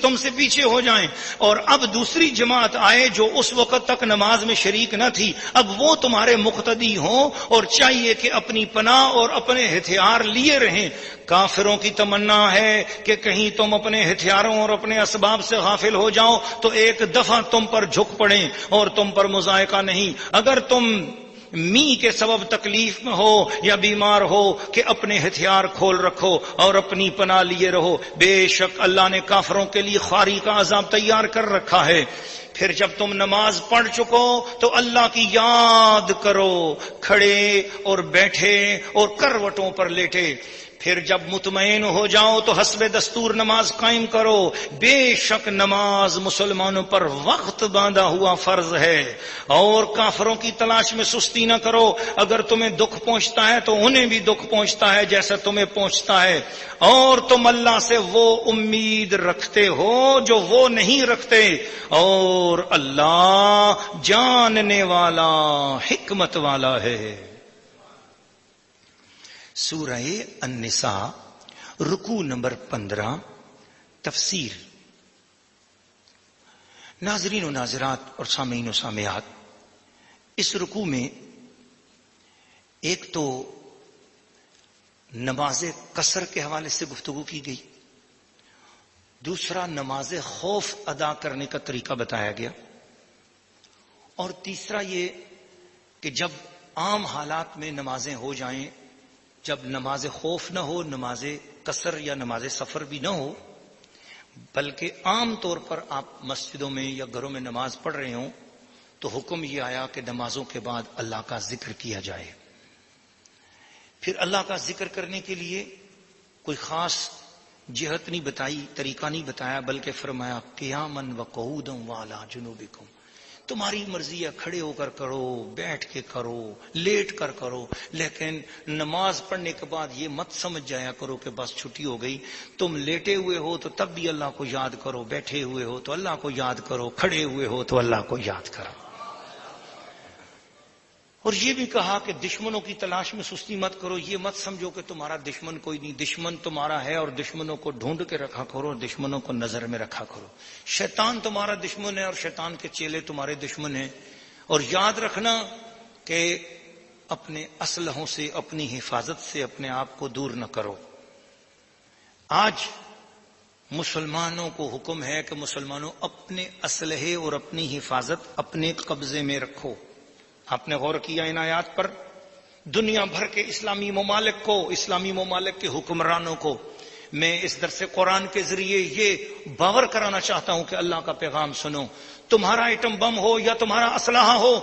تم سے پیچھے ہو جائیں، اور اب دوسری جماعت آئے جو اس وقت تک نماز میں شریک نہ تھی، اب وہ تمہارے مقتدی ہوں، اور چاہیے کہ اپنی پناہ اور اپنے ہتھیار لیے رہیں۔ کافروں کی تمنا ہے کہ کہیں تم اپنے ہتھیاروں اور اپنے اسباب سے غافل ہو جاؤ تو ایک دفعہ تم پر جھک پڑیں اور تم پر مضائقہ نہیں۔ اگر تم کے سبب تکلیف میں ہو یا بیمار ہو کہ اپنے ہتھیار کھول رکھو اور اپنی پناہ لیے رہو، بے شک اللہ نے کافروں کے لیے خواری کا عذاب تیار کر رکھا ہے۔ پھر جب تم نماز پڑھ چکو تو اللہ کی یاد کرو، کھڑے اور بیٹھے اور کروٹوں پر لیٹے۔ پھر جب مطمئن ہو جاؤ تو حسب دستور نماز قائم کرو۔ بے شک نماز مسلمانوں پر وقت باندھا ہوا فرض ہے، اور کافروں کی تلاش میں سستی نہ کرو۔ اگر تمہیں دکھ پہنچتا ہے تو انہیں بھی دکھ پہنچتا ہے جیسا تمہیں پہنچتا ہے، اور تم اللہ سے وہ امید رکھتے ہو جو وہ نہیں رکھتے، اور اللہ جاننے والا حکمت والا ہے۔ سورہ النساء رکوع نمبر 15 تفسیر۔ ناظرین و ناظرات اور سامعین و سامعات، اس رکوع میں ایک تو نماز قصر کے حوالے سے گفتگو کی گئی، دوسرا نماز خوف ادا کرنے کا طریقہ بتایا گیا، اور تیسرا یہ کہ جب عام حالات میں نمازیں ہو جائیں، جب نماز خوف نہ ہو، نماز قصر یا نماز سفر بھی نہ ہو، بلکہ عام طور پر آپ مسجدوں میں یا گھروں میں نماز پڑھ رہے ہوں، تو حکم یہ آیا کہ نمازوں کے بعد اللہ کا ذکر کیا جائے۔ پھر اللہ کا ذکر کرنے کے لیے کوئی خاص جہت نہیں بتائی، طریقہ نہیں بتایا، بلکہ فرمایا قیاما وقعودا وعلی جنوبکم، تمہاری مرضی ہے، کھڑے ہو کر کرو، بیٹھ کے کرو، لیٹ کر کرو، لیکن نماز پڑھنے کے بعد یہ مت سمجھ جایا کرو کہ بس چھٹی ہو گئی۔ تم لیٹے ہوئے ہو تو تب بھی اللہ کو یاد کرو، بیٹھے ہوئے ہو تو اللہ کو یاد کرو، کھڑے ہوئے ہو تو اللہ کو یاد کرو۔ اور یہ بھی کہا کہ دشمنوں کی تلاش میں سستی مت کرو، یہ مت سمجھو کہ تمہارا دشمن کوئی نہیں، دشمن تمہارا ہے، اور دشمنوں کو ڈھونڈ کے رکھا کرو، دشمنوں کو نظر میں رکھا کرو۔ شیطان تمہارا دشمن ہے اور شیطان کے چیلے تمہارے دشمن ہیں، اور یاد رکھنا کہ اپنے اسلحوں سے، اپنی حفاظت سے اپنے آپ کو دور نہ کرو۔ آج مسلمانوں کو حکم ہے کہ مسلمانوں اپنے اسلحے اور اپنی حفاظت اپنے قبضے میں رکھو۔ آپ نے غور کیا ان آیات پر؟ دنیا بھر کے اسلامی ممالک کو، اسلامی ممالک کے حکمرانوں کو میں اس درس قرآن کے ذریعے یہ باور کرانا چاہتا ہوں کہ اللہ کا پیغام سنو، تمہارا ایٹم بم ہو یا تمہارا اسلحہ ہو،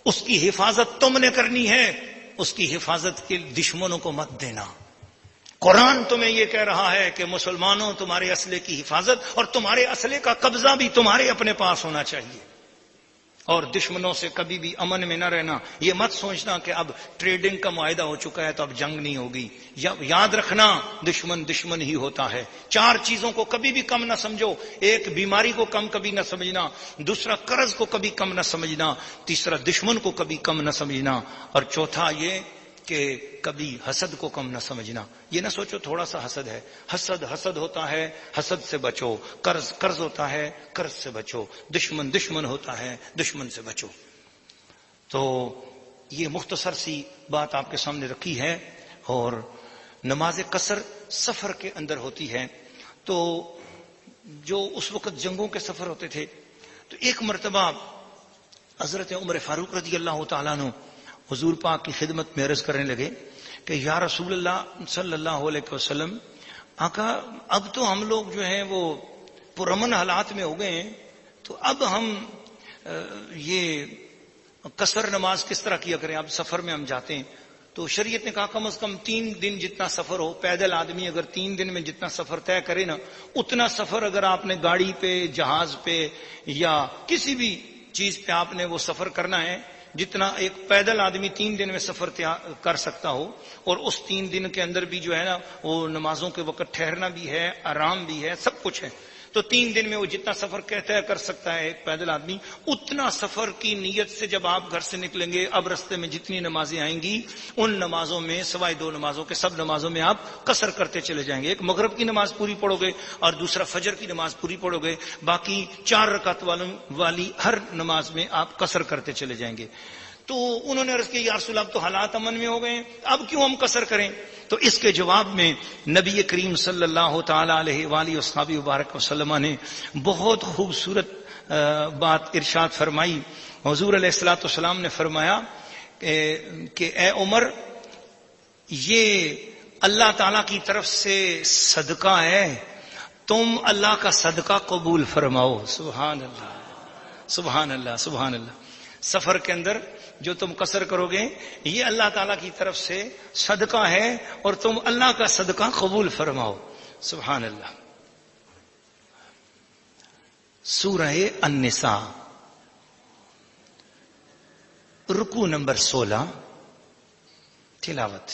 اس کی حفاظت تم نے کرنی ہے، اس کی حفاظت کے دشمنوں کو مت دینا۔ قرآن تمہیں یہ کہہ رہا ہے کہ مسلمانوں تمہارے اسلحے کی حفاظت اور تمہارے اسلحے کا قبضہ بھی تمہارے اپنے پاس ہونا چاہیے، اور دشمنوں سے کبھی بھی امن میں نہ رہنا۔ یہ مت سوچنا کہ اب ٹریڈنگ کا معاہدہ ہو چکا ہے تو اب جنگ نہیں ہوگی۔ یاد رکھنا دشمن دشمن ہی ہوتا ہے۔ چار چیزوں کو کبھی بھی کم نہ سمجھو، ایک بیماری کو کم کبھی نہ سمجھنا، دوسرا قرض کو کبھی کم نہ سمجھنا، تیسرا دشمن کو کبھی کم نہ سمجھنا، اور چوتھا یہ کہ کبھی حسد کو کم نہ سمجھنا۔ یہ نہ سوچو تھوڑا سا حسد ہے، حسد حسد ہوتا ہے، حسد سے بچو۔ قرض قرض ہوتا ہے، قرض سے بچو۔ دشمن دشمن ہوتا ہے، دشمن سے بچو۔ تو یہ مختصر سی بات آپ کے سامنے رکھی ہے۔ اور نماز قصر سفر کے اندر ہوتی ہے، تو جو اس وقت جنگوں کے سفر ہوتے تھے، تو ایک مرتبہ حضرت عمر فاروق رضی اللہ تعالیٰ عنہ حضور پاک کی خدمت میں عرض کرنے لگے کہ یا رسول اللہ صلی اللہ علیہ وسلم، آقا اب تو ہم لوگ جو ہیں وہ پرامن حالات میں ہو گئے ہیں، تو اب ہم یہ قصر نماز کس طرح کیا کریں؟ اب سفر میں ہم جاتے ہیں تو شریعت نے کہا کم از کم 3 دن جتنا سفر ہو، پیدل آدمی اگر 3 دن میں جتنا سفر طے کرے نا، اتنا سفر اگر آپ نے گاڑی پہ، جہاز پہ یا کسی بھی چیز پہ آپ نے وہ سفر کرنا ہے، جتنا ایک پیدل آدمی 3 دن میں سفر کر سکتا ہو، اور اس 3 دن کے اندر بھی جو ہے نا وہ نمازوں کے وقت ٹھہرنا بھی ہے، آرام بھی ہے، سب کچھ ہے، تو 3 دن میں وہ جتنا سفر کہتا ہے کر سکتا ہے ایک پیدل آدمی، اتنا سفر کی نیت سے جب آپ گھر سے نکلیں گے، اب رستے میں جتنی نمازیں آئیں گی ان نمازوں میں سوائے 2 نمازوں کے سب نمازوں میں آپ قصر کرتے چلے جائیں گے. ایک مغرب کی نماز پوری پڑھو گے اور دوسرا فجر کی نماز پوری پڑھو گے، باقی 4 رکعت والی ہر نماز میں آپ قصر کرتے چلے جائیں گے. تو انہوں نے عرض کیا یا رسول اللہ اب تو حالات امن میں ہو گئے، اب کیوں ہم قصر کریں؟ تو اس کے جواب میں نبی کریم صلی اللہ تعالی علیہ وآلہ وصحبہ وبارک وسلم نے بہت خوبصورت بات ارشاد فرمائی. حضور علیہ الصلوۃ والسلام نے فرمایا کہ اے عمر، یہ اللہ تعالی کی طرف سے صدقہ ہے، تم اللہ کا صدقہ قبول فرماؤ. سبحان اللہ سبحان اللہ سبحان اللہ. سفر کے اندر جو تم قصر کرو گے یہ اللہ تعالیٰ کی طرف سے صدقہ ہے اور تم اللہ کا صدقہ قبول فرماؤ. سبحان اللہ. سورہ النساء رکوع نمبر 16 تلاوت.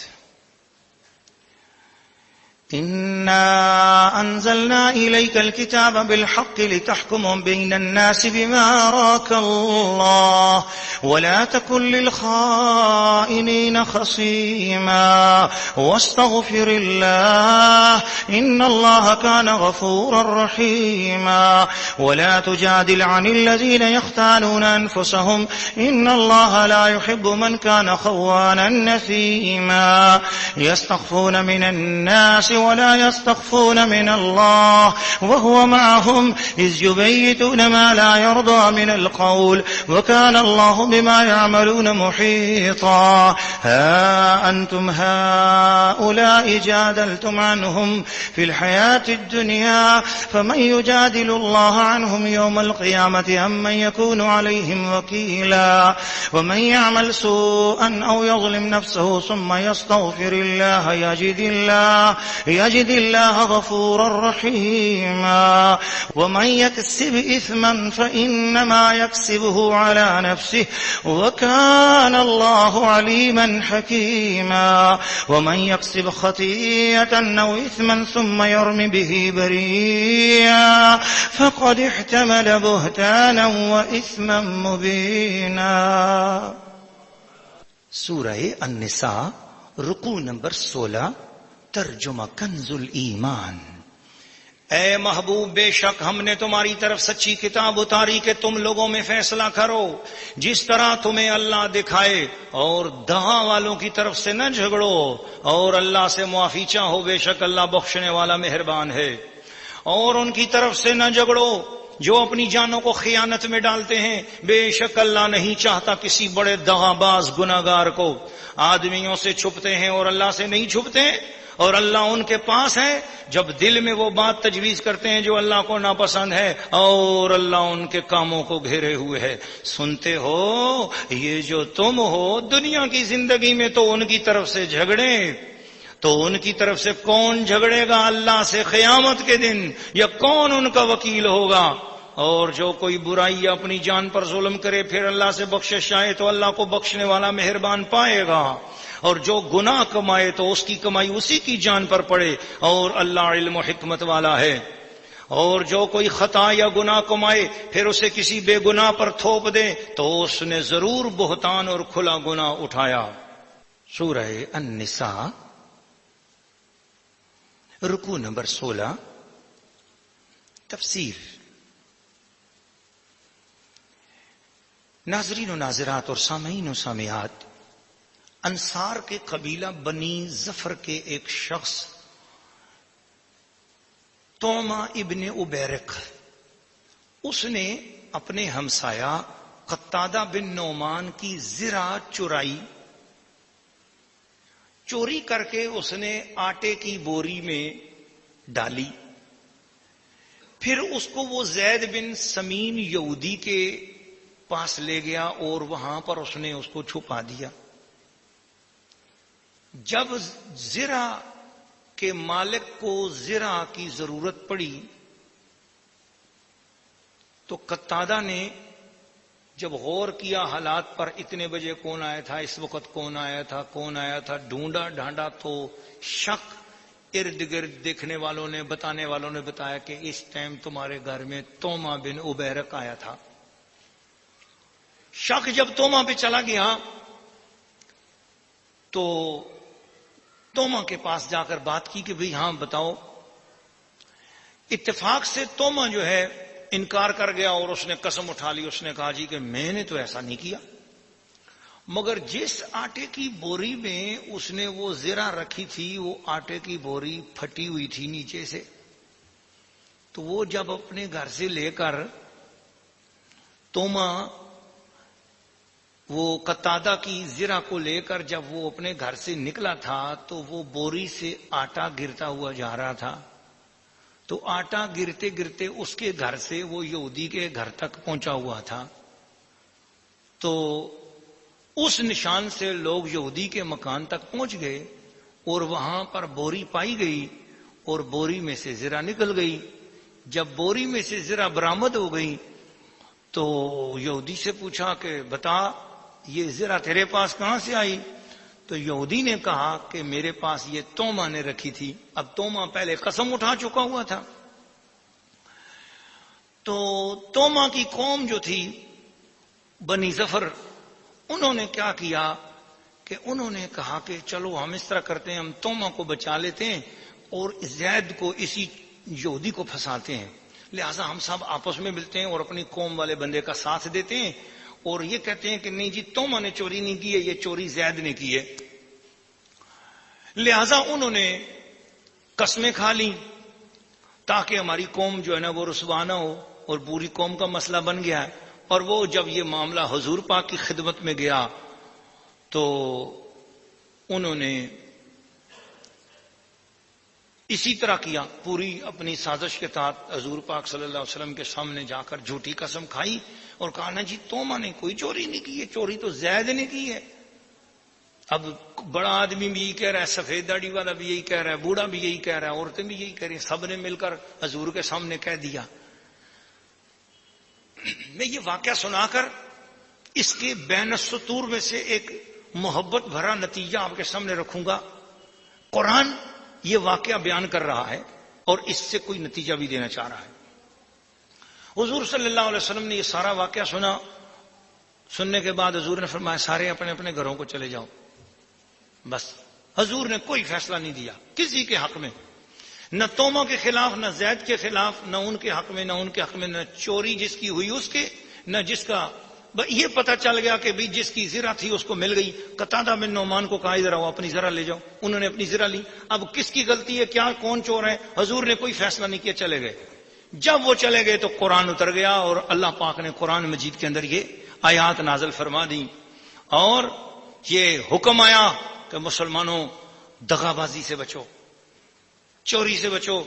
إنا أنزلنا إليك الكتاب بالحق لتحكم بين الناس بما أراك الله ولا تكن للخائنين خصيما واستغفر الله إن الله كان غفورا رحيما ولا تجادل عن الذين يختانون أنفسهم إن الله لا يحب من كان خوانا نثيما يستخفون من الناس ولا يستخفون من الله وهو معهم إذ يبيتون ما لا يرضى من القول وكان الله بما يعملون محيطا. ها أنتم هؤلاء جادلتم عنهم في الحياة الدنيا فمن يجادل الله عنهم يوم القيامة أم من يكون عليهم وكيلا ومن يعمل سوءا أو يظلم نفسه ثم يستغفر الله يجد الله غفورا رحيما ومن يكسب إثما فإنما يكسبه على نفسه وكان الله عليما حكيما ومن يكسب خطيئة أو إثما ثم يرم به بريئا فقد احتمل بهتانا وإثما مبينا. سورہ النساء رکوع نمبر 16 ترجمہ کنز الایمان. اے محبوب، بے شک ہم نے تمہاری طرف سچی کتاب اتاری کہ تم لوگوں میں فیصلہ کرو جس طرح تمہیں اللہ دکھائے، اور دغا والوں کی طرف سے نہ جھگڑو اور اللہ سے معافی چاہو، بے شک اللہ بخشنے والا مہربان ہے. اور ان کی طرف سے نہ جھگڑو جو اپنی جانوں کو خیانت میں ڈالتے ہیں، بے شک اللہ نہیں چاہتا کسی بڑے دغا باز گناہگار کو. آدمیوں سے چھپتے ہیں اور اللہ سے نہیں چھپتے، اور اللہ ان کے پاس ہے جب دل میں وہ بات تجویز کرتے ہیں جو اللہ کو ناپسند ہے، اور اللہ ان کے کاموں کو گھیرے ہوئے ہے. سنتے ہو یہ جو تم ہو دنیا کی زندگی میں تو ان کی طرف سے جھگڑے، تو ان کی طرف سے کون جھگڑے گا اللہ سے قیامت کے دن، یا کون ان کا وکیل ہوگا؟ اور جو کوئی برائی یا اپنی جان پر ظلم کرے پھر اللہ سے بخشش چاہے تو اللہ کو بخشنے والا مہربان پائے گا، اور جو گناہ کمائے تو اس کی کمائی اسی کی جان پر پڑے، اور اللہ علم و حکمت والا ہے. اور جو کوئی خطا یا گناہ کمائے پھر اسے کسی بے گناہ پر تھوپ دے تو اس نے ضرور بہتان اور کھلا گناہ اٹھایا. سورہ النساء رکوع نمبر 16 تفسیر. ناظرین و ناظرات اور سامعین و سامعات، انصار کے قبیلہ بنی ظفر کے ایک شخص توما ابن عبیرق، اس نے اپنے ہمسایہ قتادہ بن نعمان کی زرع چوری کر کے اس نے آٹے کی بوری میں ڈالی. پھر اس کو وہ زید بن سمین یہودی کے پاس لے گیا اور وہاں پر اس نے اس کو چھپا دیا. جب زرع کے مالک کو زرع کی ضرورت پڑی تو قتادہ نے جب غور کیا حالات پر، اتنے بجے کون آیا تھا، اس وقت کون آیا تھا، ڈھونڈا ڈھانڈا تو شک ارد گرد دیکھنے والوں نے بتانے والوں نے بتایا کہ اس ٹائم تمہارے گھر میں توما بن عبیرق آیا تھا۔ شک جب توما پہ چلا گیا تو توما کے پاس جا کر بات کی کہ بھئی ہاں بتاؤ۔ اتفاق سے توما جو ہے انکار کر گیا اور اس نے قسم اٹھا لی، اس نے کہا جی کہ میں نے تو ایسا نہیں کیا، مگر جس آٹے کی بوری میں اس نے وہ زرہ رکھی تھی وہ آٹے کی بوری پھٹی ہوئی تھی نیچے سے، تو وہ جب اپنے گھر سے لے کر توما وہ قتادہ کی زرہ کو لے کر جب وہ اپنے گھر سے نکلا تھا تو وہ بوری سے آٹا گرتا ہوا جا رہا تھا، تو آٹا گرتے گرتے اس کے گھر سے وہ یہودی کے گھر تک پہنچا ہوا تھا، تو اس نشان سے لوگ یہودی کے مکان تک پہنچ گئے اور وہاں پر بوری پائی گئی اور بوری میں سے زرہ نکل گئی۔ جب بوری میں سے زرہ برآمد ہو گئی تو یہودی سے پوچھا کہ بتا یہ زرہ تیرے پاس کہاں سے آئی؟ تو یہودی نے کہا کہ میرے پاس یہ توما نے رکھی تھی۔ اب توما پہلے قسم اٹھا چکا ہوا تھا، تو توما کی قوم جو تھی بنی ظفر، انہوں نے کیا کیا کہ انہوں نے کہا کہ چلو ہم اس طرح کرتے ہیں، ہم توما کو بچا لیتے ہیں اور زید کو اسی یہودی کو پھنساتے ہیں، لہٰذا ہم سب آپس میں ملتے ہیں اور اپنی قوم والے بندے کا ساتھ دیتے ہیں اور یہ کہتے ہیں کہ نہیں جی توما نے چوری نہیں کی ہے، یہ چوری زید نے کی ہے۔ لہذا انہوں نے قسمیں کھا لی تاکہ ہماری قوم جو ہے نا وہ رسوا نہ ہو، اور پوری قوم کا مسئلہ بن گیا ہے۔ اور وہ جب یہ معاملہ حضور پاک کی خدمت میں گیا تو انہوں نے اسی طرح کیا، پوری اپنی سازش کے تحت حضور پاک صلی اللہ علیہ وسلم کے سامنے جا کر جھوٹی قسم کھائی اور کہا نا جی توما نے کوئی چوری نہیں کی ہے، چوری تو زید نے کی ہے۔ اب بڑا آدمی بھی یہی کہہ رہا ہے، سفید داڑھی والا بھی یہی کہہ رہا ہے، بوڑھا بھی یہی کہہ رہا ہے، عورتیں بھی یہی کہہ رہی ہیں، سب نے مل کر حضور کے سامنے کہہ دیا۔ میں یہ واقعہ سنا کر اس کے بین السطور میں سے ایک محبت بھرا نتیجہ آپ کے سامنے رکھوں گا۔ قرآن یہ واقعہ بیان کر رہا ہے اور اس سے کوئی نتیجہ بھی دینا چاہ رہا ہے۔ حضور صلی اللہ علیہ وسلم نے یہ سارا واقعہ سنا، سننے کے بعد حضور نے فرمایا سارے اپنے اپنے گھروں کو چلے جاؤ۔ بس حضور نے کوئی فیصلہ نہیں دیا کسی کے حق میں، نہ توما کے خلاف، نہ زید کے خلاف، نہ ان کے حق میں، نہ ان کے حق میں، نہ چوری جس کی ہوئی اس کے، نہ جس کا یہ پتا چل گیا کہ بھی جس کی زرہ تھی اس کو مل گئی۔ قتادہ بن نعمان کو کہا ادھر آؤ اپنی زرہ لے جاؤ، انہوں نے اپنی زرہ لی۔ اب کس کی غلطی ہے، کیا کون چور ہے، حضور نے کوئی فیصلہ نہیں کیا، چلے گئے۔ جب وہ چلے گئے تو قرآن اتر گیا اور اللہ پاک نے قرآن مجید کے اندر یہ آیات نازل فرما دی اور یہ حکم آیا کہ مسلمانوں دغا بازی سے بچو، چوری سے بچو،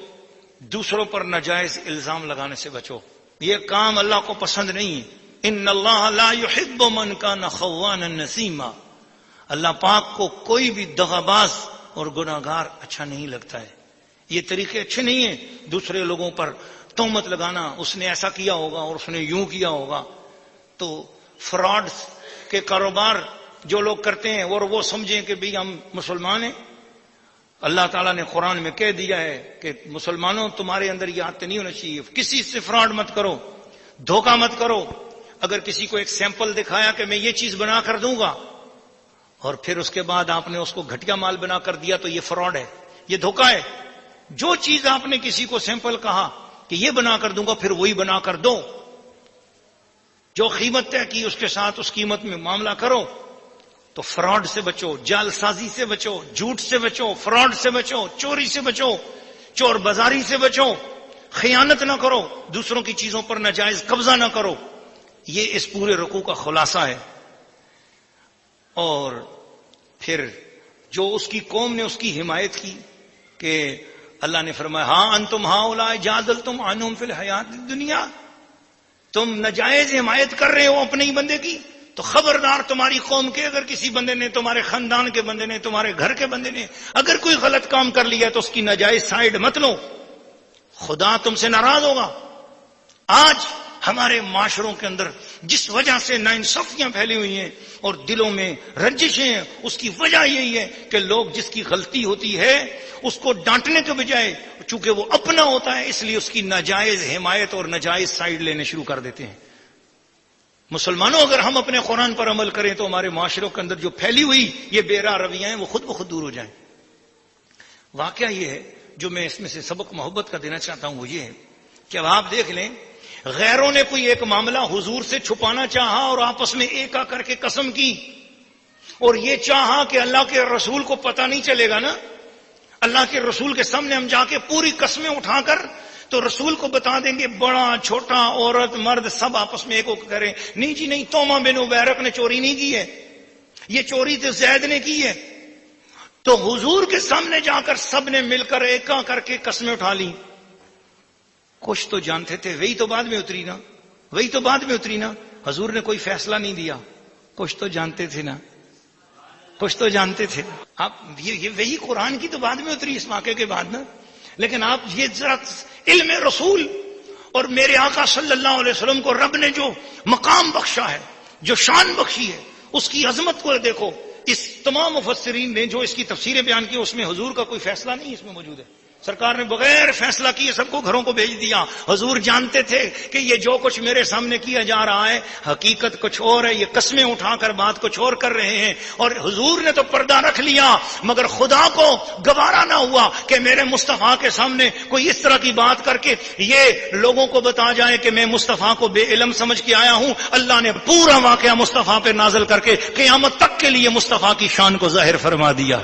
دوسروں پر ناجائز الزام لگانے سے بچو، یہ کام اللہ کو پسند نہیں ہے۔ ان اللہ لا يحب من کان خوانا نسیما، اللہ پاک کو کوئی بھی دغا باز اور گناہگار اچھا نہیں لگتا ہے۔ یہ طریقے اچھے نہیں ہیں دوسرے لوگوں پر تہمت لگانا، اس نے ایسا کیا ہوگا اور اس نے یوں کیا ہوگا۔ تو فراڈ کے کاروبار جو لوگ کرتے ہیں اور وہ سمجھیں کہ بھی ہم مسلمان ہیں، اللہ تعالیٰ نے قرآن میں کہہ دیا ہے کہ مسلمانوں تمہارے اندر یہ عادت نہیں ہونا چاہیے، کسی سے فراڈ مت کرو، دھوکہ مت کرو۔ اگر کسی کو ایک سیمپل دکھایا کہ میں یہ چیز بنا کر دوں گا اور پھر اس کے بعد آپ نے اس کو گھٹیا مال بنا کر دیا تو یہ فراڈ ہے، یہ دھوکہ ہے۔ جو چیز آپ نے کسی کو سیمپل کہا کہ یہ بنا کر دوں گا پھر وہی بنا کر دو، جو قیمت طے کی اس کے ساتھ اس قیمت میں معاملہ کرو۔ تو فراڈ سے بچو، جعل سازی سے بچو، جھوٹ سے بچو، فراڈ سے بچو، چوری سے بچو، چور بازاری سے بچو، خیانت نہ کرو، دوسروں کی چیزوں پر ناجائز قبضہ نہ کرو۔ یہ اس پورے رکوع کا خلاصہ ہے۔ اور پھر جو اس کی قوم نے اس کی حمایت کی کہ اللہ نے فرمایا ہاں انتم ہؤلاء جادلتم عنہم فی الحیات الدنیا، تم ناجائز حمایت کر رہے ہو اپنے ہی بندے کی، تو خبردار تمہاری قوم کے اگر کسی بندے نے، تمہارے خاندان کے بندے نے، تمہارے گھر کے بندے نے اگر کوئی غلط کام کر لیا تو اس کی ناجائز سائیڈ مت لو، خدا تم سے ناراض ہوگا۔ آج ہمارے معاشروں کے اندر جس وجہ سے ناانصافیاں پھیلی ہوئی ہیں اور دلوں میں رنجشیں ہیں، اس کی وجہ یہی ہے کہ لوگ جس کی غلطی ہوتی ہے اس کو ڈانٹنے کے بجائے چونکہ وہ اپنا ہوتا ہے اس لیے اس کی ناجائز حمایت اور ناجائز سائیڈ لینے شروع کر دیتے ہیں۔ مسلمانوں اگر ہم اپنے قرآن پر عمل کریں تو ہمارے معاشروں کے اندر جو پھیلی ہوئی یہ بے راہ رویاں ہیں وہ خود بخود دور ہو جائیں۔ واقعہ یہ ہے جو میں اس میں سے سبق محبت کا دینا چاہتا ہوں وہ یہ ہے کہ اب آپ دیکھ لیں، غیروں نے کوئی ایک معاملہ حضور سے چھپانا چاہا اور آپس میں ایک کر کے قسم کی اور یہ چاہا کہ اللہ کے رسول کو پتہ نہیں چلے گا نا، اللہ کے رسول کے سامنے ہم جا کے پوری قسمیں اٹھا کر تو رسول کو بتا دیں گے، بڑا چھوٹا عورت مرد سب آپس میں ایک کریں، نہیں جی نہیں، توما بن عبیرق نے چوری نہیں کی ہے، یہ چوری تو زید نے کی ہے۔ تو حضور کے سامنے جا کر سب نے مل کر ایک کر کے قسمیں اٹھا لی۔ کچھ تو جانتے تھے، وہی تو بعد میں اتری نا، وہی تو بعد میں اتری نا، حضور نے کوئی فیصلہ نہیں دیا، کچھ تو جانتے تھے نا، کچھ تو جانتے تھے۔ آپ یہ وہی قرآن کی تو بعد میں اتری اس واقعے کے بعد نا، لیکن آپ یہ ذرا علم رسول اور میرے آقا صلی اللہ علیہ وسلم کو رب نے جو مقام بخشا ہے، جو شان بخشی ہے، اس کی عظمت کو دیکھو۔ اس تمام مفسرین نے جو اس کی تفسیریں بیان کی اس میں حضور کا کوئی فیصلہ نہیں اس میں موجود ہے۔ سرکار نے بغیر فیصلہ کیے سب کو گھروں کو بھیج دیا۔ حضور جانتے تھے کہ یہ جو کچھ میرے سامنے کیا جا رہا ہے حقیقت کچھ اور ہے، یہ قسمیں اٹھا کر بات کچھ اور کر رہے ہیں، اور حضور نے تو پردہ رکھ لیا، مگر خدا کو گوارا نہ ہوا کہ میرے مصطفیٰ کے سامنے کوئی اس طرح کی بات کر کے یہ لوگوں کو بتا جائے کہ میں مصطفیٰ کو بے علم سمجھ کے آیا ہوں۔ اللہ نے پورا واقعہ مصطفیٰ پہ نازل کر کے قیامت تک کے لیے مصطفیٰ کی شان کو ظاہر فرما دیا۔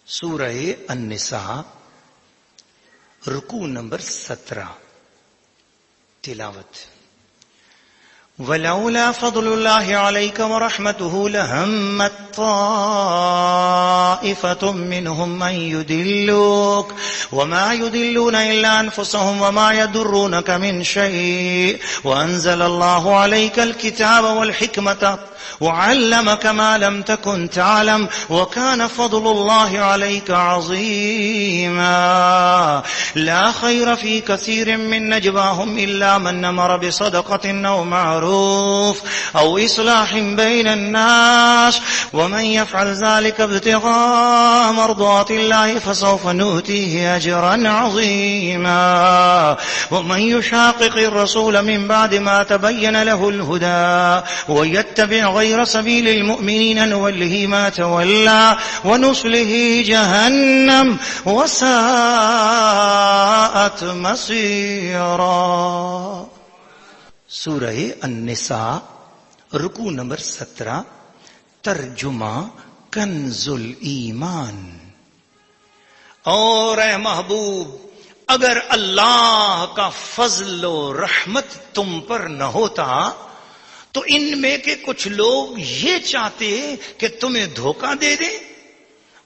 سورہ النساء رکوع نمبر 17 تلاوت۔ وَلَوْلَا فَضْلُ اللَّهِ عَلَيْكَ وَرَحْمَتُهُ لَهَمَّتْ طَائِفَةٌ مِّنْهُمْ أَن يُضِلُّوكَ وَمَا يُضِلُّونَ إِلَّا أَنفُسَهُمْ وَمَا يَضُرُّونَكَ مِنْ شَيْءٍ وَأَنزَلَ اللَّهُ عَلَيْكَ الْكِتَابَ وَالْحِكْمَةَ وَعَلَّمَكَ مَا لَمْ تَكُنْ تَعْلَمْ وَكَانَ فَضْلُ اللَّهِ عَلَيْكَ عَظِيمًا لَا خَيْرَ فِي كَثِيرٍ مِّن نَّجْوَاهُمْ إِلَّا مَنْ أَمَرَ بِصَدَقَةٍ أَوْ مَعْرُوفٍ أَوْ إِصْلَاحٍ بَيْنَ النَّاسِ وَمَن يَفْعَلْ ذَلِكَ ابْتِغَاءَ مَرْضَاتِ اللَّهِ فَسَوْفَ نُؤْتِيهِ أَجْرًا عَظِيمًا وَمَن يُشَاقِقِ الرَّسُولَ مِن بَعْدِ مَا تَبَيَّنَ لَهُ الْهُدَى وَيَتَّبِعْ غَيْرَ سَبِيلِ الْمُؤْمِنِينَ نُوَلِّهِ مَا تَوَلَّى وَنُصْلِهِ جَهَنَّمَ وَسَاءَتْ مَصِيرًا۔ سورہ النساء رکوع نمبر 17 ترجمہ کنز الایمان۔ اور اے محبوب اگر اللہ کا فضل و رحمت تم پر نہ ہوتا تو ان میں کے کچھ لوگ یہ چاہتے کہ تمہیں دھوکہ دے دیں،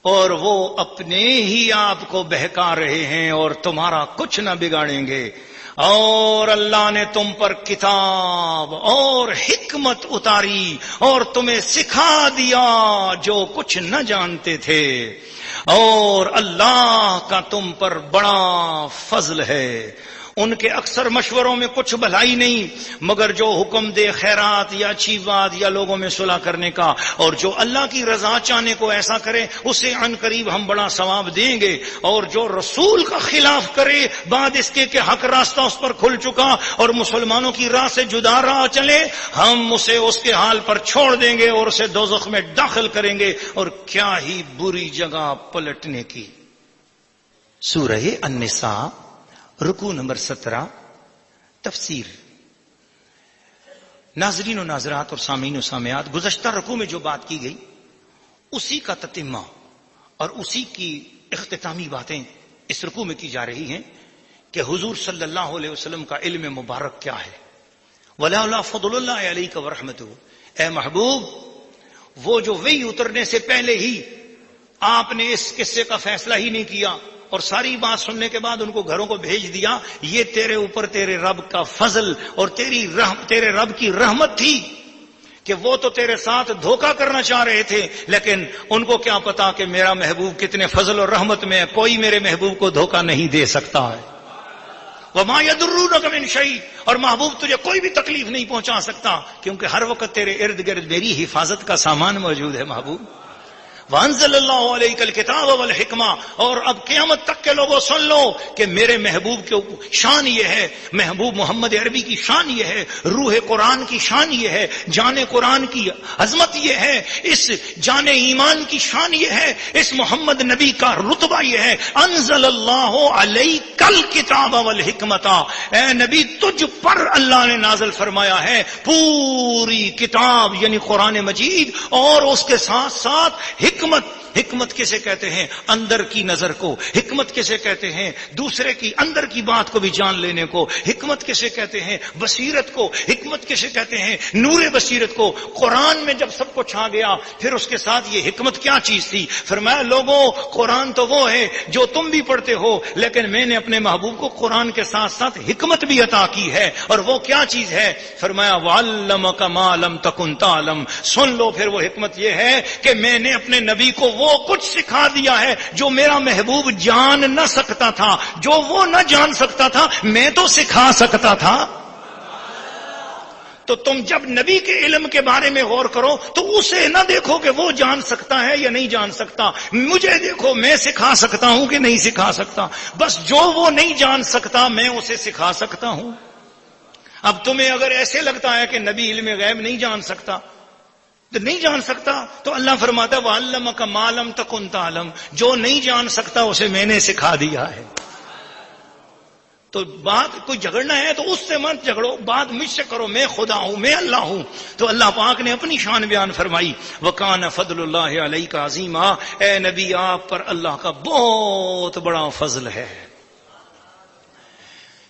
اور وہ اپنے ہی آپ کو بہکا رہے ہیں اور تمہارا کچھ نہ بگاڑیں گے۔ اور اللہ نے تم پر کتاب اور حکمت اتاری اور تمہیں سکھا دیا جو کچھ نہ جانتے تھے، اور اللہ کا تم پر بڑا فضل ہے۔ ان کے اکثر مشوروں میں کچھ بھلائی نہیں مگر جو حکم دے خیرات یا اچھی بات یا لوگوں میں صلح کرنے کا، اور جو اللہ کی رضا چاہنے کو ایسا کرے اسے عن قریب ہم بڑا ثواب دیں گے، اور جو رسول کا خلاف کرے بعد اس کے کہ حق راستہ اس پر کھل چکا اور مسلمانوں کی راہ سے جدا راہ چلے، ہم اسے اس کے حال پر چھوڑ دیں گے اور اسے دوزخ میں داخل کریں گے، اور کیا ہی بری جگہ پلٹنے کی۔ سورہ النساء رکوع نمبر 17 تفسیر۔ ناظرین و ناظرات اور سامعین و سامعات، گزشتہ رکوع میں جو بات کی گئی اسی کا تتمہ اور اسی کی اختتامی باتیں اس رکوع میں کی جا رہی ہیں کہ حضور صلی اللہ علیہ وسلم کا علم مبارک کیا ہے۔ وَلَوْلَا فَضْلُ اللَّهِ عَلَيْكَ وَرَحْمَتُهُ، اے محبوب وہ جو وحی اترنے سے پہلے ہی آپ نے اس قصے کا فیصلہ ہی نہیں کیا اور ساری بات سننے کے بعد ان کو گھروں کو بھیج دیا، یہ تیرے اوپر تیرے رب کا فضل اور تیرے رب کی رحمت تھی کہ وہ تو تیرے ساتھ دھوکہ کرنا چاہ رہے تھے، لیکن ان کو کیا پتا کہ میرا محبوب کتنے فضل اور رحمت میں ہے، کوئی میرے محبوب کو دھوکہ نہیں دے سکتا ہے۔ وما يضرونك من شيء، اور محبوب تجھے کوئی بھی تکلیف نہیں پہنچا سکتا، کیونکہ ہر وقت تیرے ارد گرد میری حفاظت کا سامان موجود ہے محبوب۔ وانزل اللہ علیک الکتاب والحکمہ، اور اب قیامت تک کے لوگوں سن لو کہ میرے محبوب کے شان یہ ہے، محبوب محمد عربی کی شان یہ ہے، روح قرآن کی شان یہ ہے، جان قرآن کی عظمت یہ ہے، اس جان ایمان کی شان یہ ہے، اس محمد نبی کا رتبہ یہ ہے۔ انزل اللہ علیک الکتاب والحکمۃ، اے نبی تجھ پر اللہ نے نازل فرمایا ہے پوری کتاب یعنی قرآن مجید، اور اس کے ساتھ ساتھ حکمت کسے کہتے ہیں؟ اندر کی نظر کو۔ حکمت کسے کہتے ہیں؟ دوسرے کی اندر کی بات کو بھی جان لینے کو۔ حکمت کسے کہتے ہیں؟ بصیرت کو۔ حکمت کسے کہتے ہیں؟ نور بصیرت کو۔ قرآن میں جب سب کچھ آ گیا پھر اس کے ساتھ یہ حکمت کیا چیز تھی؟ فرمایا لوگوں قرآن تو وہ ہے جو تم بھی پڑھتے ہو، لیکن میں نے اپنے محبوب کو قرآن کے ساتھ ساتھ حکمت بھی عطا کی ہے، اور وہ کیا چیز ہے؟ فرمایا وَعَلَّمَكَ مَا لَمْ تَكُنْ تَعْلَمْ۔ سن لو پھر وہ حکمت یہ ہے کہ میں نے اپنے نبی کو وہ کچھ سکھا دیا ہے جو میرا محبوب جان نہ سکتا تھا، جو وہ نہ جان سکتا تھا میں تو سکھا سکتا تھا۔ تو تم جب نبی کے علم کے بارے میں غور کرو تو اسے نہ دیکھو کہ وہ جان سکتا ہے یا نہیں جان سکتا، مجھے دیکھو میں سکھا سکتا ہوں کہ نہیں سکھا سکتا۔ بس جو وہ نہیں جان سکتا میں اسے سکھا سکتا ہوں۔ اب تمہیں اگر ایسے لگتا ہے کہ نبی علم غیب نہیں جان سکتا تو نہیں جان سکتا، تو اللہ فرماتا ہے وَعَلَّمَكَ مَا لَمْ تَكُنْ تَعْلَمْ، جو نہیں جان سکتا اسے میں نے سکھا دیا ہے۔ تو بات کوئی جھگڑنا ہے تو اس سے مت جھگڑو، بات مجھ سے کرو، میں خدا ہوں، میں اللہ ہوں۔ تو اللہ پاک نے اپنی شان بیان فرمائی وَكَانَ فَضْلُ اللَّهِ عَلَيْكَ عَظِيمًا، اے نبی آپ پر اللہ کا بہت بڑا فضل ہے۔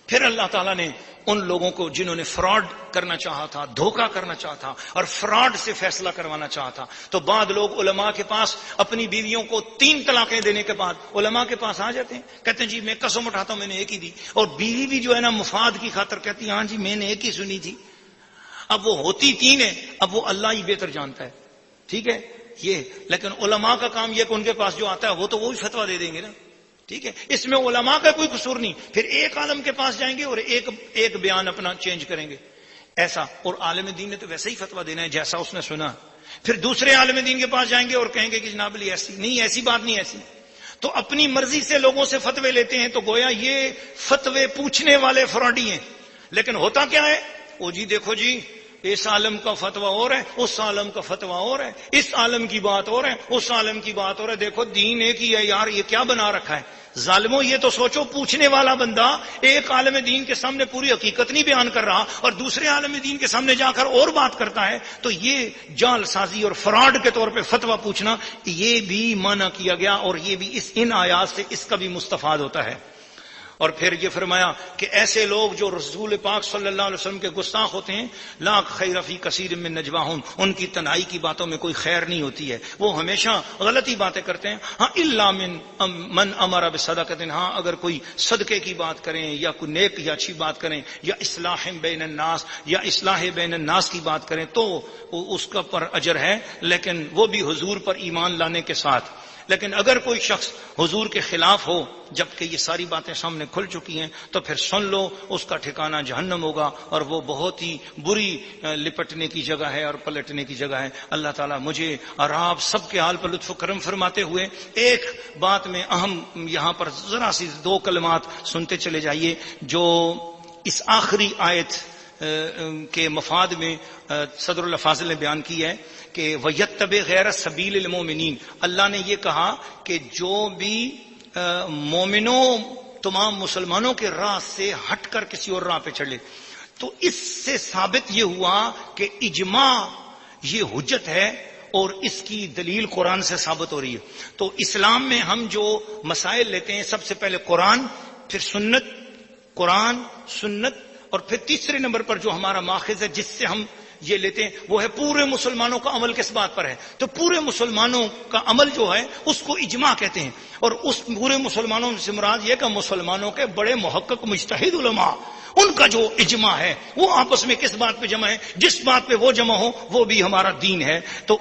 پھر اللہ تعالیٰ نے ان لوگوں کو جنہوں نے فراڈ کرنا چاہا تھا، دھوکہ کرنا چاہا تھا اور فراڈ سے فیصلہ کروانا چاہا تھا، تو بعد لوگ علماء کے پاس اپنی بیویوں کو 3 طلاقیں دینے کے بعد علماء کے پاس آ جاتے ہیں، کہتے ہیں جی میں قسم اٹھاتا ہوں میں نے ایک ہی دی، اور بیوی بھی جو ہے نا مفاد کی خاطر کہتی ہاں جی میں نے ایک ہی سنی تھی۔ اب وہ ہوتی 3 ہے، اب وہ اللہ ہی بہتر جانتا ہے، ٹھیک ہے یہ، لیکن علماء کا کام یہ کہ ان کے پاس جو آتا ہے وہ تو وہی فتویٰ دے دیں گے نا، ٹھیک ہے، اس میں علماء کا کوئی قصور نہیں۔ پھر ایک عالم کے پاس جائیں گے اور ایک بیان اپنا چینج کریں گے ایسا، اور عالم دین نے تو ویسے ہی فتویٰ دینا ہے جیسا اس نے سنا۔ پھر دوسرے عالم دین کے پاس جائیں گے اور کہیں گے کہ جناب علی ایسی نہیں، ایسی بات نہیں ایسی، تو اپنی مرضی سے لوگوں سے فتوے لیتے ہیں، تو گویا یہ فتوے پوچھنے والے فراڈی ہیں۔ لیکن ہوتا کیا ہے، وہ جی دیکھو جی اس عالم کا فتویٰ اور ہے، اس عالم کا فتویٰ اور ہے، اس عالم کی بات اور ہے، اس عالم کی بات اور ہے، دیکھو دین ایک ہی ہے یار، یہ کیا بنا رکھا ہے۔ ظالموں یہ تو سوچو پوچھنے والا بندہ ایک عالم دین کے سامنے پوری حقیقت نہیں بیان کر رہا اور دوسرے عالم دین کے سامنے جا کر اور بات کرتا ہے، تو یہ جال سازی اور فراڈ کے طور پہ فتویٰ پوچھنا یہ بھی منع کیا گیا، اور یہ بھی ان آیات سے اس کا بھی مستفاد ہوتا ہے۔ اور پھر یہ فرمایا کہ ایسے لوگ جو رسول پاک صلی اللہ علیہ وسلم کے گستاخ ہوتے ہیں، لا خیر فی کثیر من نجواہم، ان کی تنہائی کی باتوں میں کوئی خیر نہیں ہوتی ہے، وہ ہمیشہ غلطی باتیں کرتے ہیں۔ ہاں الا من امر بصدقۃ، ہاں اگر کوئی صدقے کی بات کریں یا کوئی نیک یا اچھی بات کریں یا اصلاح بین الناس یا اصلاح بین الناس کی بات کریں تو اس کا پر اجر ہے، لیکن وہ بھی حضور پر ایمان لانے کے ساتھ۔ لیکن اگر کوئی شخص حضور کے خلاف ہو جبکہ یہ ساری باتیں سامنے کھل چکی ہیں تو پھر سن لو اس کا ٹھکانہ جہنم ہوگا، اور وہ بہت ہی بری لپٹنے کی جگہ ہے اور پلٹنے کی جگہ ہے۔ اللہ تعالیٰ مجھے اور آپ سب کے حال پر لطف و کرم فرماتے ہوئے ایک بات میں اہم یہاں پر ذرا سی 2 کلمات سنتے چلے جائیے جو اس آخری آیت کے مفاد میں صدر اللہ فاضل نے بیان کی ہے کہ وَيَتَّبِعْ غَيْرَ سَبِيلِ الْمُؤْمِنِينَ، اللہ نے یہ کہا کہ جو بھی مومنوں تمام مسلمانوں کے راہ سے ہٹ کر کسی اور راہ پہ چڑھ لے، تو اس سے ثابت یہ ہوا کہ اجماع یہ حجت ہے اور اس کی دلیل قرآن سے ثابت ہو رہی ہے۔ تو اسلام میں ہم جو مسائل لیتے ہیں سب سے پہلے قرآن، پھر سنت، قرآن سنت، اور پھر تیسرے نمبر پر جو ہمارا ماخذ ہے جس سے ہم یہ لیتے ہیں وہ ہے پورے مسلمانوں کا عمل کس بات پر ہے، تو پورے مسلمانوں کا عمل جو ہے اس کو اجماع کہتے ہیں، اور اس پورے مسلمانوں سے مراد یہ کہ مسلمانوں کے بڑے محقق مجتہد علماء ان کا جو اجماع ہے وہ آپس میں کس بات پہ جمع ہے، جس بات پہ وہ جمع ہو وہ بھی ہمارا دین ہے۔ تو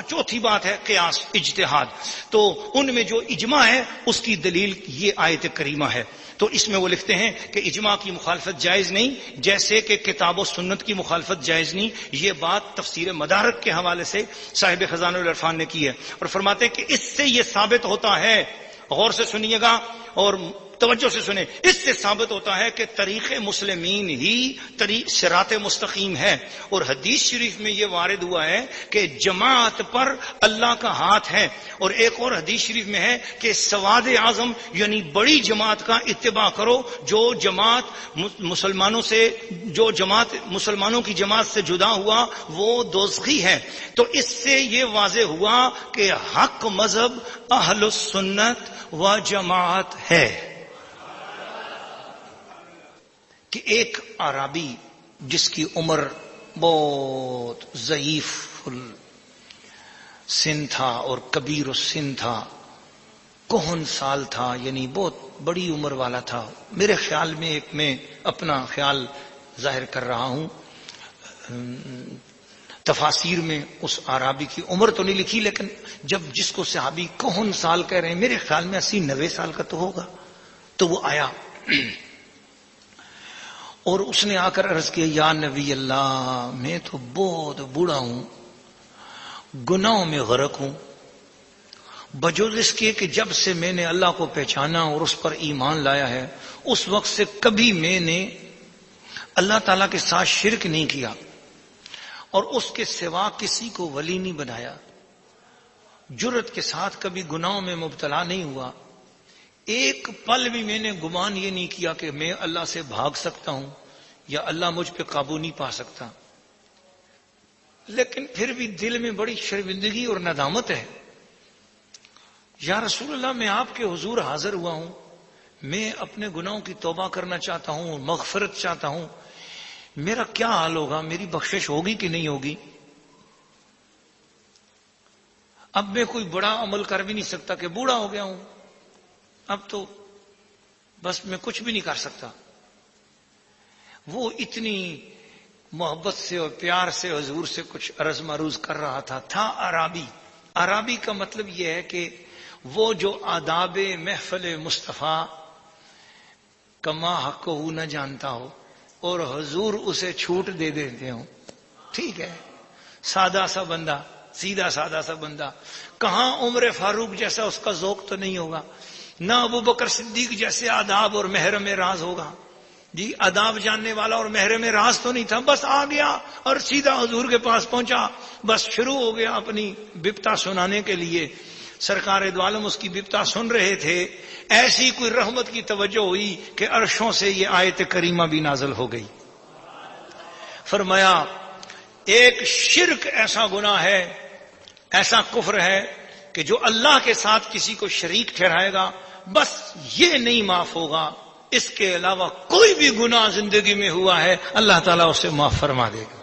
چوتھی بات ہے قیاس، اجتہاد، تو ان میں جو اجماع ہے اس کی دلیل یہ آیت کریمہ ہے۔ تو اس میں وہ لکھتے ہیں کہ اجماع کی مخالفت جائز نہیں، جیسے کہ کتاب و سنت کی مخالفت جائز نہیں. یہ بات تفسیر مدارک کے حوالے سے صاحب خزانہ العرفان نے کی ہے، اور فرماتے ہیں کہ اس سے یہ ثابت ہوتا ہے، غور سے سنیے گا اور توجہ سے سنیں، اس سے ثابت ہوتا ہے کہ طریق مسلمین ہی صراط مستقیم ہے. اور حدیث شریف میں یہ وارد ہوا ہے کہ جماعت پر اللہ کا ہاتھ ہے، اور ایک اور حدیث شریف میں ہے کہ سواد اعظم یعنی بڑی جماعت کا اتباع کرو، جو جماعت مسلمانوں کی جماعت سے جدا ہوا وہ دوزخی ہے. تو اس سے یہ واضح ہوا کہ حق مذہب اہل السنت و جماعت ہے. کہ ایک اعرابی جس کی عمر بہت ضعیف السن تھا اور کبیر السن تھا، کہن سال تھا، یعنی بہت بڑی عمر والا تھا. میرے خیال میں میں اپنا خیال ظاہر کر رہا ہوں، تفاسیر میں اس اعرابی کی عمر تو نہیں لکھی، لیکن جب جس کو صحابی کہن سال کہہ رہے ہیں، میرے خیال میں 80-90 سال کا تو ہوگا. تو وہ آیا اور اس نے آ کر عرض کیا، یا نبی اللہ، میں تو بہت بوڑھا ہوں، گناہوں میں غرق ہوں، بجوز اس کے کہ جب سے میں نے اللہ کو پہچانا اور اس پر ایمان لایا ہے، اس وقت سے کبھی میں نے اللہ تعالیٰ کے ساتھ شرک نہیں کیا اور اس کے سوا کسی کو ولی نہیں بنایا، جرت کے ساتھ کبھی گناہوں میں مبتلا نہیں ہوا، ایک پل بھی میں نے گمان یہ نہیں کیا کہ میں اللہ سے بھاگ سکتا ہوں یا اللہ مجھ پہ قابو نہیں پا سکتا. لیکن پھر بھی دل میں بڑی شرمندگی اور ندامت ہے. یا رسول اللہ، میں آپ کے حضور حاضر ہوا ہوں، میں اپنے گناہوں کی توبہ کرنا چاہتا ہوں، مغفرت چاہتا ہوں، میرا کیا حال ہوگا؟ میری بخشش ہوگی کہ نہیں ہوگی؟ اب میں کوئی بڑا عمل کر بھی نہیں سکتا کہ بوڑھا ہو گیا ہوں، اب تو بس میں کچھ بھی نہیں کر سکتا. وہ اتنی محبت سے اور پیار سے حضور سے کچھ عرض معروض کر رہا تھا عرابی. عرابی کا مطلب یہ ہے کہ وہ جو آداب محفل مصطفیٰ کما حق ہو نہ جانتا ہو اور حضور اسے چھوٹ دے دیتے ہوں. ٹھیک ہے، سادہ سا بندہ، سیدھا سادہ سا بندہ. کہاں عمر فاروق جیسا اس کا ذوق تو نہیں ہوگا، نہ ابو بکر صدیق جیسے آداب اور محرم راز ہوگا. جی آداب جاننے والا اور محرم راز تو نہیں تھا، بس آ گیا اور سیدھا حضور کے پاس پہنچا، بس شروع ہو گیا اپنی بپتا سنانے کے لیے. سرکار دو عالم اس کی بپتا سن رہے تھے، ایسی کوئی رحمت کی توجہ ہوئی کہ عرشوں سے یہ آیت کریمہ بھی نازل ہو گئی. فرمایا ایک شرک ایسا گناہ ہے، ایسا کفر ہے کہ جو اللہ کے ساتھ کسی کو شریک ٹھہرائے گا بس یہ نہیں معاف ہوگا، اس کے علاوہ کوئی بھی گناہ زندگی میں ہوا ہے اللہ تعالیٰ اسے معاف فرما دے گا.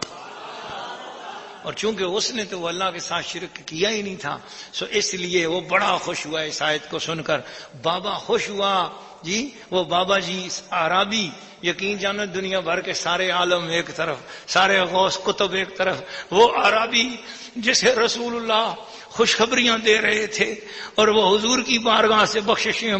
اور چونکہ اس نے تو وہ اللہ کے ساتھ شرک کیا ہی نہیں تھا، سو اس لیے وہ بڑا خوش ہوا اس آیت کو سن کر. بابا خوش ہوا جی، وہ بابا جی عرابی، یقین جانا دنیا بھر کے سارے عالم ایک طرف، سارے غوث کتب ایک طرف، وہ عرابی جسے رسول اللہ خوشخبریاں دے رہے تھے اور وہ حضور کی بارگاہ سے بخششیں